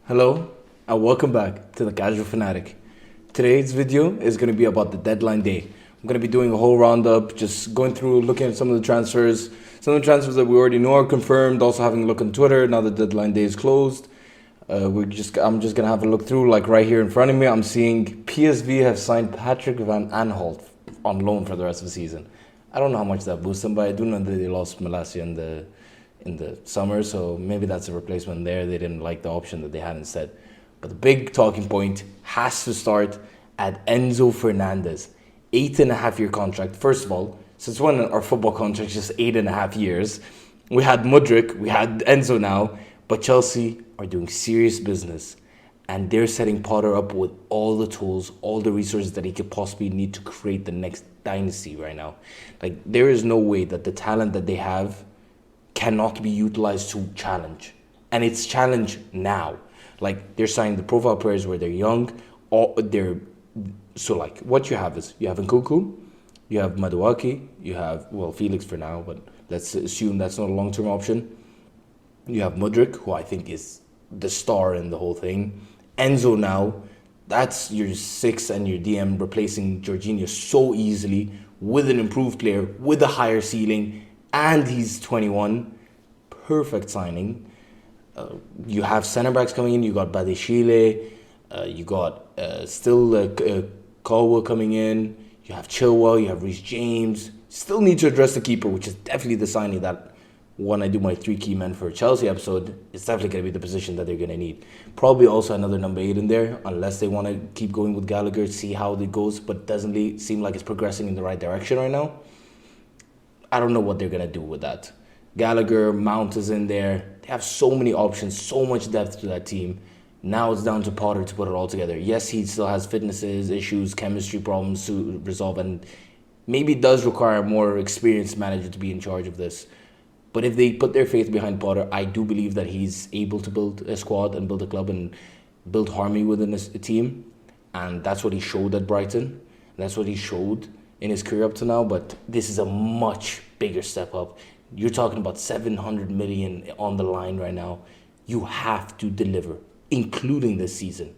Hello and welcome back to the Casual Fanatic. Today's video is going to be about the deadline day. I'm going to be doing a whole roundup, just going through, looking at some of the transfers that we already know are confirmed, also having a look on Twitter now the deadline day is closed. I'm just going to have a look through, like right here in front of me, I'm seeing PSV have signed Patrick van Aanholt on loan for the rest of the season. I don't know how much that boosts them, but I do know that they lost Malacia in the summer, so maybe that's a replacement there. They didn't like the option that they had instead. But the big talking point has to start at Enzo Fernandez. 8.5 year contract. First of all, since when our football contract is just 8.5 years? We had Mudryk, we had Enzo now, but Chelsea are doing serious business. And they're setting Potter up with all the tools, all the resources that he could possibly need to create the next dynasty right now. Like, there is no way that the talent that they have cannot be utilized to challenge. And it's challenge now. Like, they're signing the profile players where they're young. So like what you have is you have Nkunku, you have Maduaki, you have, well, Felix for now, but let's assume that's not a long-term option. You have Mudryk, who I think is the star in the whole thing. Enzo now, that's your 6 and your DM replacing Jorginho so easily with an improved player, with a higher ceiling, and he's 21. Perfect signing. You have centre backs coming in. You got Badeshile. You got Colwell coming in. You have Chilwell. You have Reece James. Still need to address the keeper, which is definitely the signing that when I do my 3 key men for Chelsea episode, it's definitely going to be the position that they're going to need. Probably also another number 8 in there, unless they want to keep going with Gallagher, see how it goes, but doesn't seem like it's progressing in the right direction right now. I don't know what they're going to do with that. Gallagher, Mount is in there. They have so many options, so much depth to that team. Now it's down to Potter to put it all together. Yes, he still has fitnesses, issues, chemistry problems to resolve, and maybe it does require a more experienced manager to be in charge of this. But if they put their faith behind Potter, I do believe that he's able to build a squad and build a club and build harmony within a team. And that's what he showed at Brighton. That's what he showed in his career up to now. But this is a much bigger step up. You're talking about 700 million on the line right now. You have to deliver, including this season.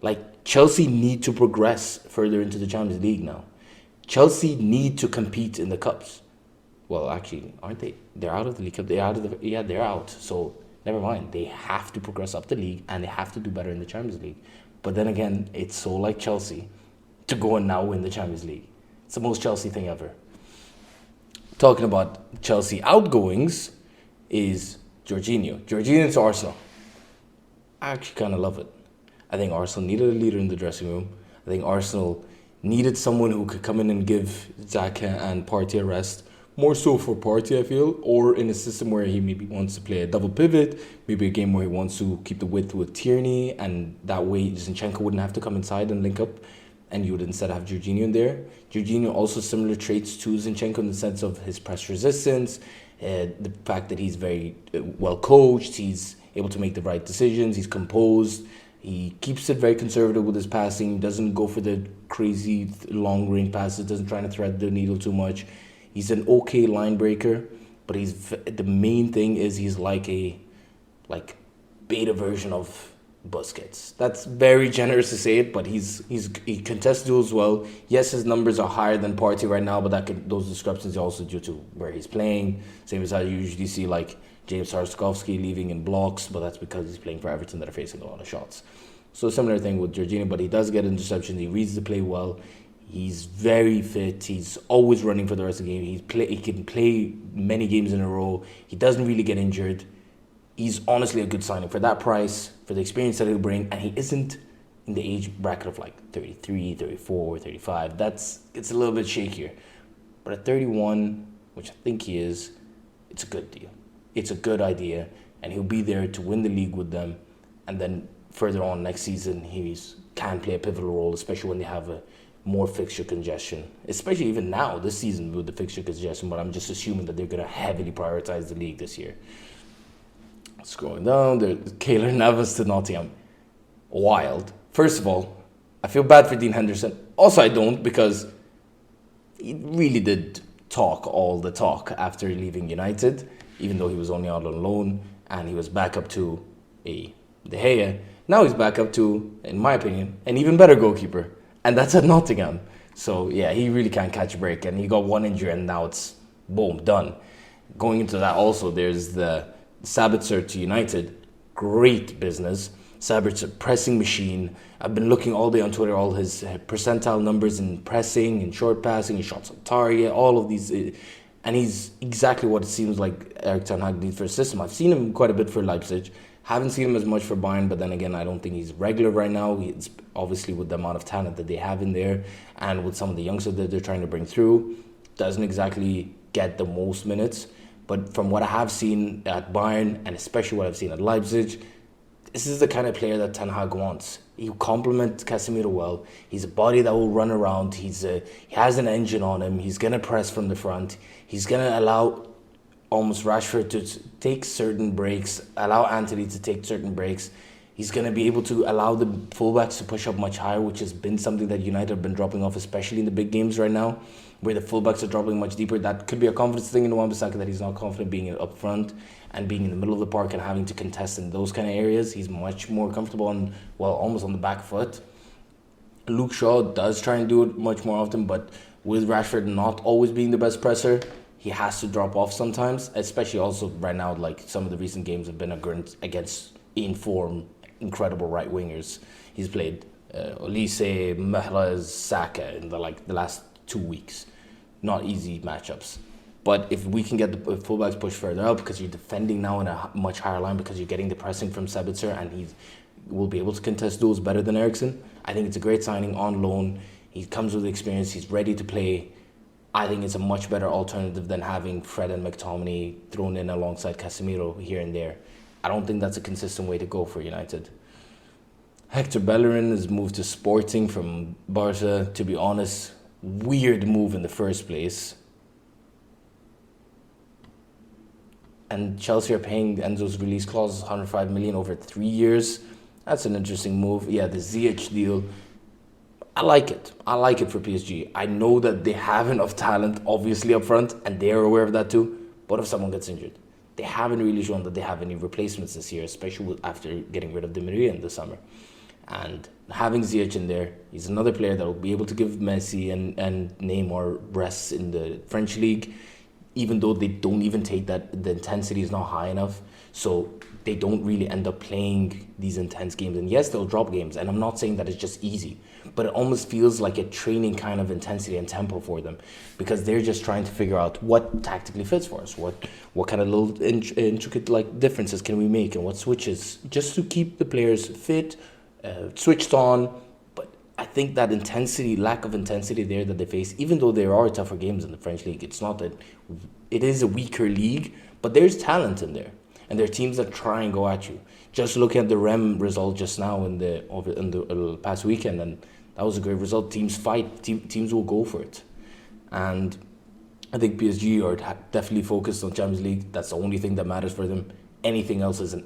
Like, Chelsea need to progress further into the Champions League now. Chelsea need to compete in the cups. Well, actually, aren't they? They're out of the League Cup. They're out. So, never mind. They have to progress up the league and they have to do better in the Champions League. But then again, it's so like Chelsea to go and now win the Champions League. It's the most Chelsea thing ever. Talking about Chelsea outgoings is Jorginho. Jorginho to Arsenal. I actually kind of love it. I think Arsenal needed a leader in the dressing room. I think Arsenal needed someone who could come in and give Xhaka and Partey a rest. More so for Partey, I feel, or in a system where he maybe wants to play a double pivot, maybe a game where he wants to keep the width with Tierney, and that way Zinchenko wouldn't have to come inside and link up, and you would instead have Jorginho in there. Jorginho also similar traits to Zinchenko in the sense of his press resistance, the fact that he's very well coached, he's able to make the right decisions, he's composed, he keeps it very conservative with his passing, doesn't go for the crazy long range passes, doesn't try to thread the needle too much. He's an okay line breaker, but the main thing is he's like a beta version of Busquets. That's very generous to say it, but he contests duels well. Yes, his numbers are higher than Partey right now, but those discrepancies are also due to where he's playing. Same as how you usually see like James Tarkowski leaving in blocks, but that's because he's playing for Everton that are facing a lot of shots. So similar thing with Jorginho, but he does get interceptions. He reads the play well. He's very fit. He's always running for the rest of the game. He can play many games in a row. He doesn't really get injured. He's honestly a good signing for that price, for the experience that he'll bring, and he isn't in the age bracket of like 33, 34, 35. It's a little bit shakier. But at 31, which I think he is, it's a good deal. It's a good idea, and he'll be there to win the league with them. And then further on next season, he can play a pivotal role, especially when they have more fixture congestion, especially even now this season with the fixture congestion, but I'm just assuming that they're going to heavily prioritize the league this year. Scrolling down, there's Keylor Navas to Nottingham. Wild. First of all, I feel bad for Dean Henderson. Also, I don't, because he really did talk all the talk after leaving United, even though he was only out on loan and he was back up to a De Gea, Now he's back up to, in my opinion, an even better goalkeeper, and that's at Nottingham. So yeah, he really can't catch a break, and he got one injury, and now it's boom, done. Going into that also, there's the Sabitzer to United, great business. Sabitzer, pressing machine. I've been looking all day on Twitter, all his percentile numbers in pressing and short passing, his shots on target, all of these. And he's exactly what it seems like Erik Ten Hag needs for his system. I've seen him quite a bit for Leipzig. Haven't seen him as much for Bayern, but then again, I don't think he's regular right now. It's obviously with the amount of talent that they have in there and with some of the youngsters that they're trying to bring through, doesn't exactly get the most minutes. But from what I have seen at Bayern, and especially what I've seen at Leipzig, this is the kind of player that Ten Hag wants. He'll complement Casemiro well. He's a body that will run around. He has an engine on him. He's going to press from the front. He's going to allow almost Rashford to take certain breaks, allow Antony to take certain breaks. He's going to be able to allow the fullbacks to push up much higher, which has been something that United have been dropping off, especially in the big games right now, where the fullbacks are dropping much deeper. That could be a confidence thing in Wan-Bissaka, that he's not confident being up front and being in the middle of the park and having to contest in those kind of areas. He's much more comfortable on, well, almost on the back foot. Luke Shaw does try and do it much more often, but with Rashford not always being the best presser, he has to drop off sometimes, especially also right now, like some of the recent games have been against in-form, incredible right wingers. He's played Olise, Mahrez, Saka in the last 2 weeks. Not easy matchups. But if we can get the fullbacks pushed further up, because you're defending now in a much higher line, because you're getting the pressing from Sabitzer, and he will be able to contest those better than Eriksen, I think it's a great signing on loan. He comes with experience. He's ready to play. I think it's a much better alternative than having Fred and McTominay thrown in alongside Casemiro here and there. I don't think that's a consistent way to go for United. Hector Bellerin has moved to Sporting from Barca. To be honest, weird move in the first place. And Chelsea are paying Enzo's release clause 105 million over 3 years. That's an interesting move. Yeah, the Ziyech deal, I like it. I like it for PSG. I know that they have enough talent, obviously, up front, and they're aware of that too. What if someone gets injured? They haven't really shown that they have any replacements this year, especially after getting rid of Di Maria in the summer. And having Ziyech in there, he's another player that will be able to give Messi and Neymar rests in the French league, even though they don't even take that, the intensity is not high enough. So they don't really end up playing these intense games. And yes, they'll drop games. And I'm not saying that it's just easy, but it almost feels like a training kind of intensity and tempo for them, because they're just trying to figure out what tactically fits for us, what kind of little intricate differences can we make, and what switches, just to keep the players fit, switched on. But I think that lack of intensity there that they face, even though there are tougher games in the French league, it's not that it is a weaker league, but there's talent in there. And there are teams that try and go at you. Just look at the Rem result just now in the past weekend, and that was a great result. Teams fight. Teams will go for it. And I think PSG are definitely focused on Champions League. That's the only thing that matters for them. Anything else is an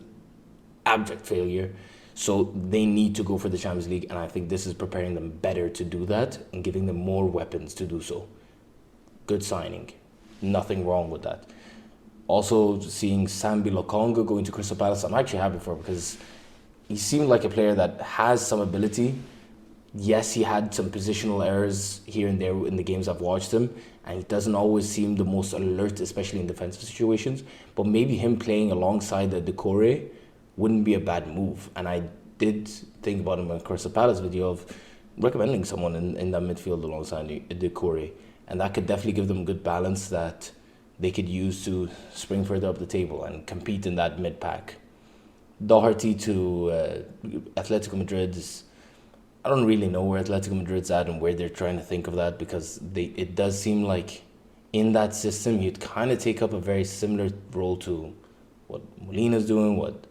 abject failure. So they need to go for the Champions League, and I think this is preparing them better to do that and giving them more weapons to do so. Good signing. Nothing wrong with that. Also, seeing Sambi Lokonga going to Crystal Palace, I'm actually happy for him, because he seemed like a player that has some ability. Yes, he had some positional errors here and there in the games I've watched him, and he doesn't always seem the most alert, especially in defensive situations. But maybe him playing alongside the Decore wouldn't be a bad move. And I did think about him in Crystal Palace video of recommending someone in that midfield alongside Decore, and that could definitely give them good balance that they could use to spring further up the table and compete in that mid-pack. Doherty to Atletico Madrid I don't really know where Atletico Madrid's at and where they're trying to think of that, because it does seem like in that system you'd kind of take up a very similar role to what Molina's doing, what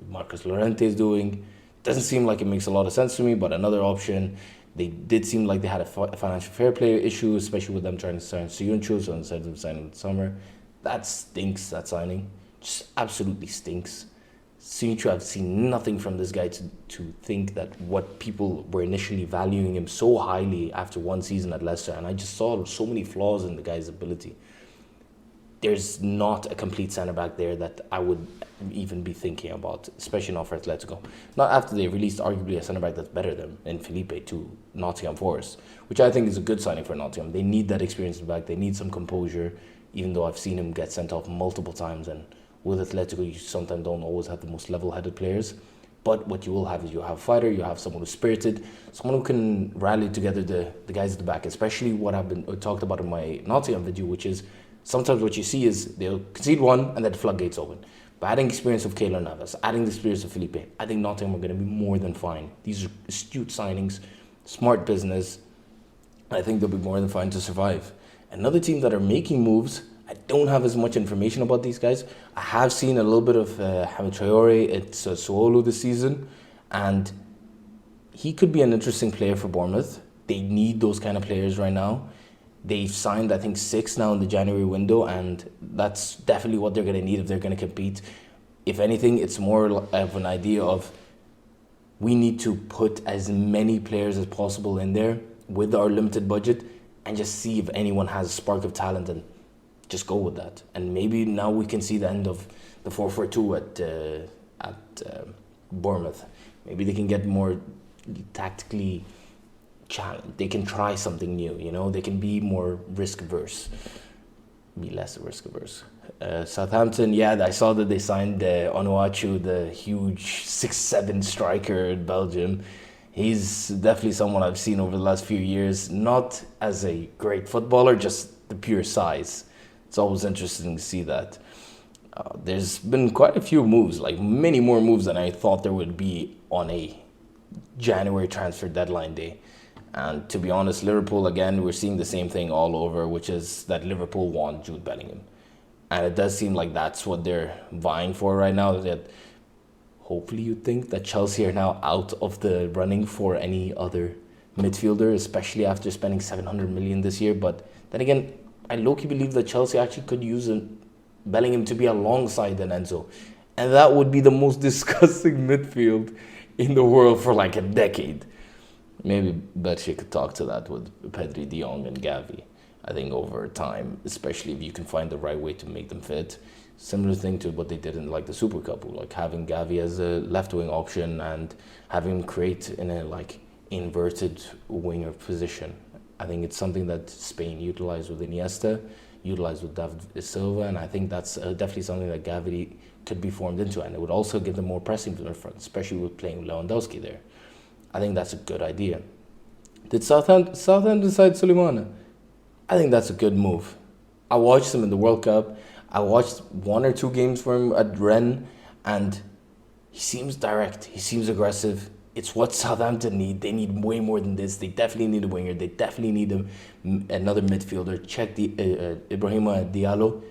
Marcos Llorente is doing. Doesn't seem like it makes a lot of sense to me, but another option. They did seem like they had a financial fair play issue, especially with them trying to sign Suyuncu, so instead of signing in the summer. That stinks, that signing. Just absolutely stinks. Suyuncu, I've seen nothing from this guy to think that what people were initially valuing him so highly after one season at Leicester, and I just saw so many flaws in the guy's ability. there's not a complete centre back there that I would even be thinking about, especially not for Atletico. Not after they released arguably a centre back that's better than in Felipe to Nottingham Forest, which I think is a good signing for Nottingham. They need that experience back. They need some composure, even though I've seen him get sent off multiple times. And with Atletico, you sometimes don't always have the most level-headed players. But what you will have is you have a fighter, you have someone who's spirited, someone who can rally together the guys at the back, especially what I've been talked about in my Nottingham video, which is sometimes what you see is they'll concede one and then the floodgates open. But adding experience of Keylor Navas, adding the experience of Felipe, I think Nottingham are going to be more than fine. These are astute signings, smart business. I think they'll be more than fine to survive. Another team that are making moves, I don't have as much information about these guys. I have seen a little bit of Hamid Traore at Sassuolo this season, and he could be an interesting player for Bournemouth. They need those kind of players right now. They've signed, I think, 6 now in the January window, and that's definitely what they're going to need if they're going to compete. If anything, it's more of an idea of we need to put as many players as possible in there with our limited budget and just see if anyone has a spark of talent and just go with that. And maybe now we can see the end of the 4-4-2 at Bournemouth. Maybe they can get more tactically challenged. They can try something new, you know. They can be more risk-averse. Be less risk-averse. Southampton, yeah, I saw that they signed Onuachu, the huge 6'7" striker in Belgium. He's definitely someone I've seen over the last few years, not as a great footballer, just the pure size. It's always interesting to see that. There's been quite a few moves, like many more moves than I thought there would be on a January transfer deadline day. And to be honest, Liverpool, again, we're seeing the same thing all over, which is that Liverpool want Jude Bellingham. And it does seem like that's what they're vying for right now. That hopefully you think that Chelsea are now out of the running for any other midfielder, especially after spending 700 million this year. But then again, I low-key believe that Chelsea actually could use Bellingham to be alongside an Enzo. And that would be the most disgusting midfield in the world for like a decade. Maybe Betsy could talk to that with Pedri, De Jong, and Gavi. I think over time, especially if you can find the right way to make them fit. Similar thing to what they did in like the Super Cup, like having Gavi as a left-wing option and having him create in a like inverted winger position. I think it's something that Spain utilized with Iniesta, utilized with David Silva, and I think that's definitely something that Gavi could be formed into, and it would also give them more pressing from the front, especially with playing Lewandowski there. I think that's a good idea. Did Southampton decide Suleimana? I think that's a good move. I watched him in the World Cup. I watched 1 or 2 games for him at Rennes, and he seems direct. He seems aggressive. It's what Southampton need. They need way more than this. They definitely need a winger. They definitely need another midfielder. Check the Ibrahima Diallo,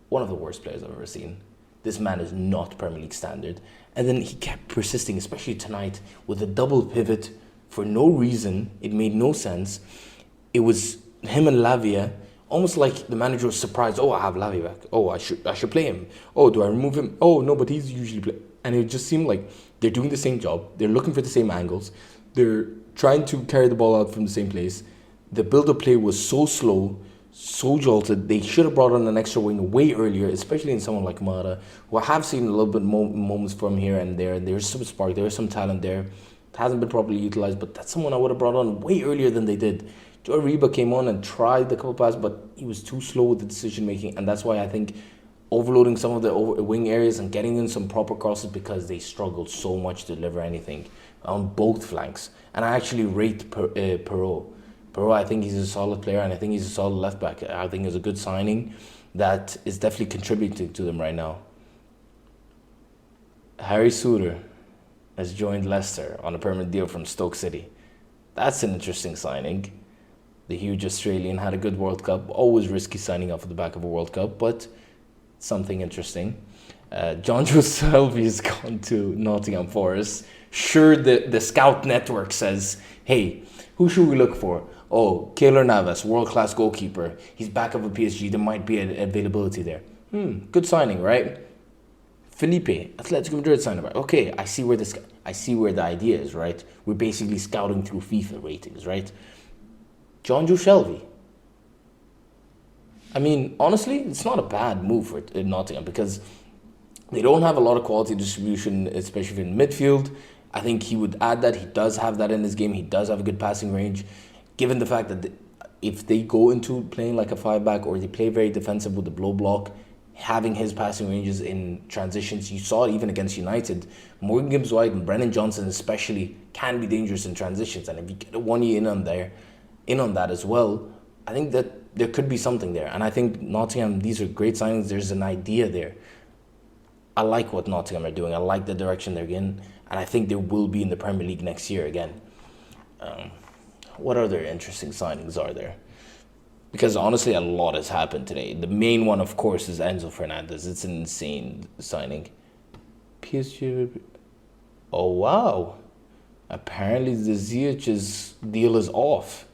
one of the worst players I've ever seen. This man is not Premier League standard. And then he kept persisting, especially tonight, with a double pivot for no reason. It made no sense. It was him and Lavia, almost like the manager was surprised. Oh, I have Lavia back. Oh, I should play him. Oh, do I remove him? Oh, no, but he's usually play. And it just seemed like they're doing the same job. They're looking for the same angles. They're trying to carry the ball out from the same place. The build-up play was so slow, so jolted. They should have brought on an extra wing way earlier, especially in someone like Mara, who I have seen a little bit moments from here and there. There's some spark, there's some talent there. It hasn't been properly utilized, but that's someone I would have brought on way earlier than they did. Joe Ariba came on and tried the couple passes, but he was too slow with the decision-making, and that's why I think overloading some of the wing areas and getting in some proper crosses, because they struggled so much to deliver anything on both flanks. And I actually rate Perrault. Perrault, I think he's a solid player, and I think he's a solid left back. I think he's a good signing that is definitely contributing to them right now. Harry Souttar has joined Leicester on a permanent deal from Stoke City. That's an interesting signing. The huge Australian had a good World Cup. Always risky signing off the back of a World Cup, but something interesting. John Joe Shelby has gone to Nottingham Forest. Sure, the scout network says, hey, who should we look for? Oh, Keylor Navas, world-class goalkeeper. He's back of a PSG. There might be an availability there. Good signing, right? Felipe, Atletico Madrid signing back. Okay, I see where the idea is, right? We're basically scouting through FIFA ratings, right? John Joe Shelby. I mean, honestly, it's not a bad move for Nottingham because they don't have a lot of quality distribution, especially in midfield. I think he would add that. He does have that in his game. He does have a good passing range. Given the fact that if they go into playing like a five back or they play very defensive with the blow block, having his passing ranges in transitions, you saw it even against United. Morgan Gibbs White and Brennan Johnson especially can be dangerous in transitions, and if you get a 1-year in on that as well, I think that there could be something there. And I think Nottingham, these are great signings. There's an idea there. I like what Nottingham are doing. I like the direction they're in, and I think they will be in the Premier League next year again. What other interesting signings are there? Because honestly, a lot has happened today. The main one, of course, is Enzo Fernandez. It's an insane signing. PSG. Oh, wow. Apparently, the Ziyech's deal is off.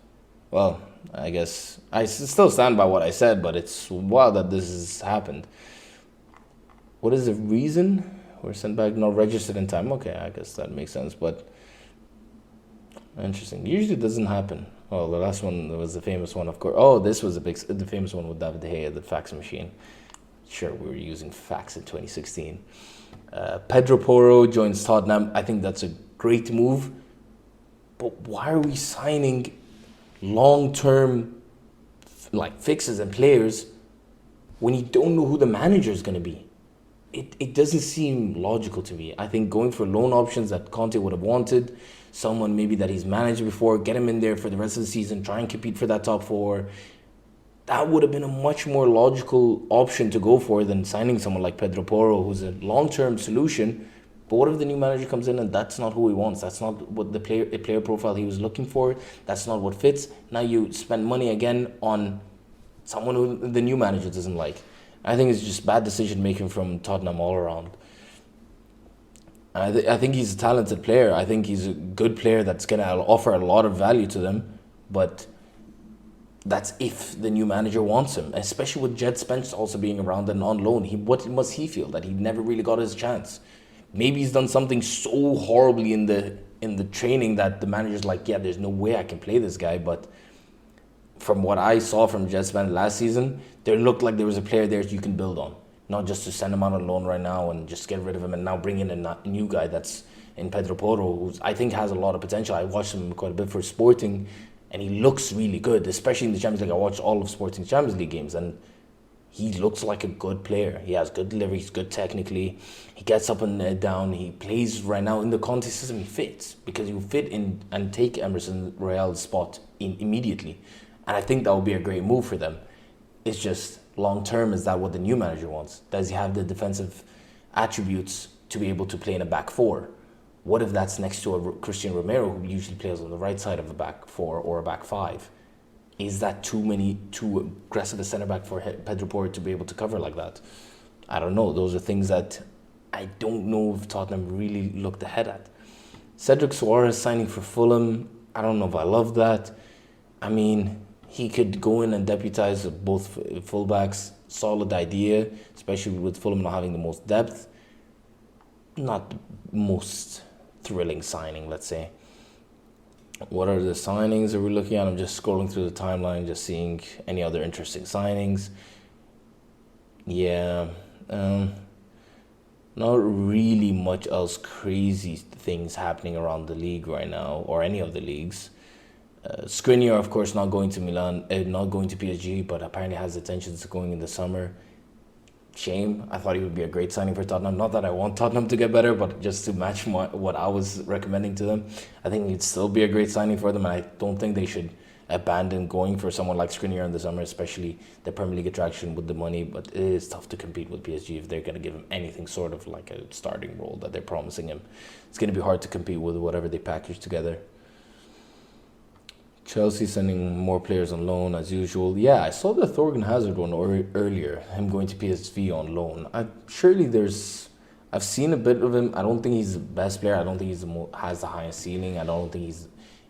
Well, I guess I still stand by what I said, but it's wild that this has happened. What is the reason? We're sent back, not registered in time. Okay, I guess that makes sense, but interesting. Usually it doesn't happen. Well, the last one was the famous one, of course. Oh, this was the famous one with David De Gea, the fax machine. Sure, we were using fax in 2016. Pedro Porro joins Tottenham. I think that's a great move. But why are we signing long-term fixes and players when you don't know who the manager is going to be? It doesn't seem logical to me. I think going for loan options that Conte would have wanted, someone maybe that he's managed before, get him in there for the rest of the season, try and compete for that top four. That would have been a much more logical option to go for than signing someone like Pedro Porro, who's a long-term solution. But what if the new manager comes in and that's not who he wants? That's not what the player profile he was looking for. That's not what fits. Now you spend money again on someone who the new manager doesn't like. I think it's just bad decision making from Tottenham all around. I think he's a talented player. I think he's a good player that's going to offer a lot of value to them. But that's if the new manager wants him, especially with Jed Spence also being around and on loan. What must he feel? That he never really got his chance. Maybe he's done something so horribly in the training that the manager's like, yeah, there's no way I can play this guy. But from what I saw from Jed Spence last season, there looked like there was a player there you can build on. Not just to send him out on loan right now and just get rid of him and now bring in a new guy that's in Pedro Porro, who I think has a lot of potential. I watched him quite a bit for Sporting, and he looks really good, especially in the Champions League. I watched all of Sporting's Champions League games, and he looks like a good player. He has good delivery, he's good technically, he gets up and down, he plays right now in the Conte system, he fits, because he will fit in and take Emerson Royale's spot immediately. And I think that would be a great move for them. It's just, long term, is that what the new manager wants? Does he have the defensive attributes to be able to play in a back four? What if that's next to a Christian Romero, who usually plays on the right side of a back four or a back five? Is that too aggressive a centre back for Pedro Porro to be able to cover like that? I don't know. Those are things that I don't know if Tottenham really looked ahead at. Cedric Soares signing for Fulham, I don't know if I love that. I mean, he could go in and deputize both fullbacks. Solid idea, especially with Fulham not having the most depth. Not the most thrilling signing, let's say. What are the signings that we're looking at? I'm just scrolling through the timeline, just seeing any other interesting signings. Yeah, not really much else crazy things happening around the league right now, or any of the leagues. Skriniar, of course, not going to Milan, not going to PSG, but apparently has intentions of going in the summer. Shame. I thought he would be a great signing for Tottenham. Not that I want Tottenham to get better, but just to match what I was recommending to them. I think he'd still be a great signing for them, and I don't think they should abandon going for someone like Skriniar in the summer, especially the Premier League attraction with the money. But it is tough to compete with PSG if they're going to give him anything sort of like a starting role that they're promising him. It's going to be hard to compete with whatever they package together. Chelsea sending more players on loan as usual. Yeah, I saw the Thorgan Hazard one earlier, him going to PSV on loan. I've seen a bit of him. I don't think he's the best player. I don't think he's has the highest ceiling. I don't think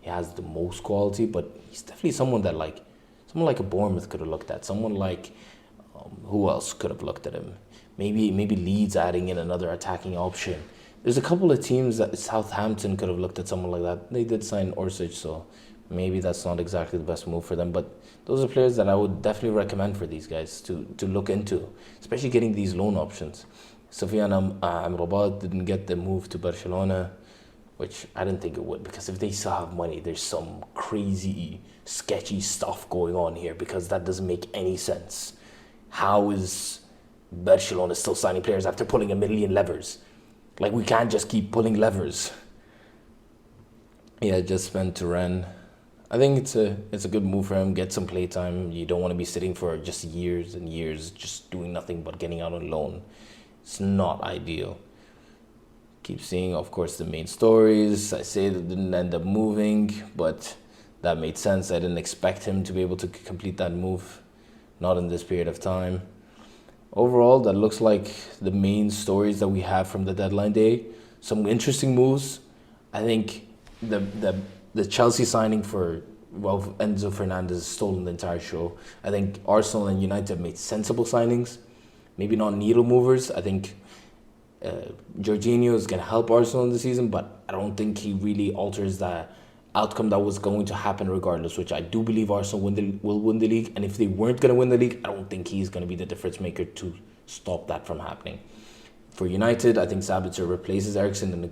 he has the most quality, but he's definitely someone like a Bournemouth could have looked at. Someone like, who else could have looked at him? Maybe Leeds adding in another attacking option. There's a couple of teams that Southampton could have looked at someone like that. They did sign Orsic, so maybe that's not exactly the best move for them. But those are players that I would definitely recommend for these guys to look into, especially getting these loan options. Sofiane Amrabat didn't get the move to Barcelona, which I didn't think it would, because if they still have money, there's some crazy, sketchy stuff going on here, because that doesn't make any sense. How is Barcelona still signing players after pulling a million levers? Like, we can't just keep pulling levers. Yeah, just spent to Rennes. I think it's a good move for him. Get some play time. You don't want to be sitting for just years and years just doing nothing but getting out on loan. It's not ideal. Keep seeing, of course, the main stories. I say that didn't end up moving, but that made sense. I didn't expect him to be able to complete that move, not in this period of time. Overall, that looks like the main stories that we have from the deadline day. Some interesting moves. I think the Chelsea signing for Enzo Fernandez has stolen the entire show. I think Arsenal and United have made sensible signings, maybe not needle movers. I think Jorginho is going to help Arsenal in the season, but I don't think he really alters the outcome that was going to happen regardless, which I do believe Arsenal will win the league. And if they weren't going to win the league, I don't think he's going to be the difference maker to stop that from happening. For United, I think Sabitzer replaces Eriksen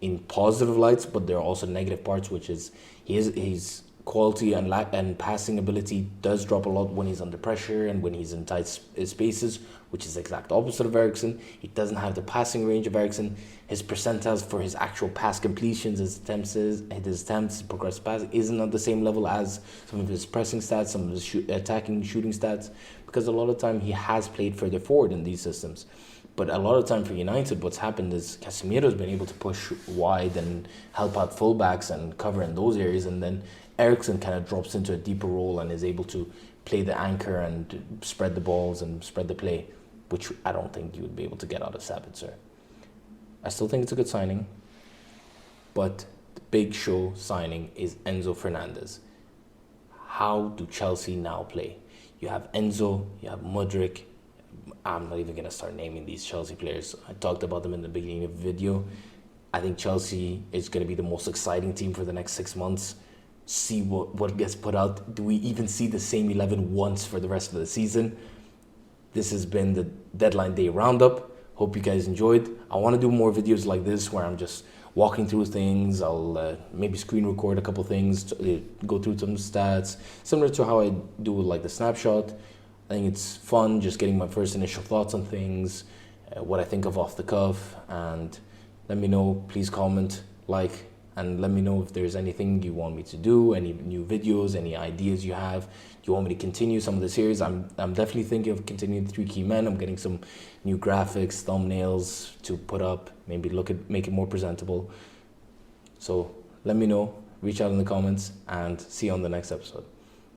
in positive lights, but there are also negative parts, which is his quality and passing ability does drop a lot when he's under pressure and when he's in tight spaces, which is the exact opposite of Eriksen. He doesn't have the passing range of Eriksen. His percentiles for his actual pass completions, his attempts, progressive passing isn't at the same level as some of his pressing stats, some of his attacking shooting stats, because a lot of time he has played further forward in these systems. But a lot of time for United, what's happened is Casemiro's been able to push wide and help out fullbacks and cover in those areas, and then Eriksen kind of drops into a deeper role and is able to play the anchor and spread the balls and spread the play, which I don't think you would be able to get out of Sabitzer. I still think it's a good signing, but the big show signing is Enzo Fernandez. How do Chelsea now play? You have Enzo, you have Mudryk. I'm not even going to start naming these Chelsea players. I talked about them in the beginning of the video. I think Chelsea is going to be the most exciting team for the next 6 months. See what gets put out. Do we even see the same 11 once for the rest of the season? This has been the Deadline Day Roundup. Hope you guys enjoyed. I want to do more videos like this where I'm just walking through things. I'll maybe screen record a couple things, go through some stats, similar to how I do with like the snapshot. I think it's fun just getting my first initial thoughts on things, what I think of off the cuff, and let me know, please comment, like, and let me know if there's anything you want me to do, any new videos, any ideas you have. Do you want me to continue some of the series? I'm definitely thinking of continuing the 3 key men. I'm getting some new graphics, thumbnails to put up, maybe make it more presentable. So let me know, reach out in the comments, and see you on the next episode.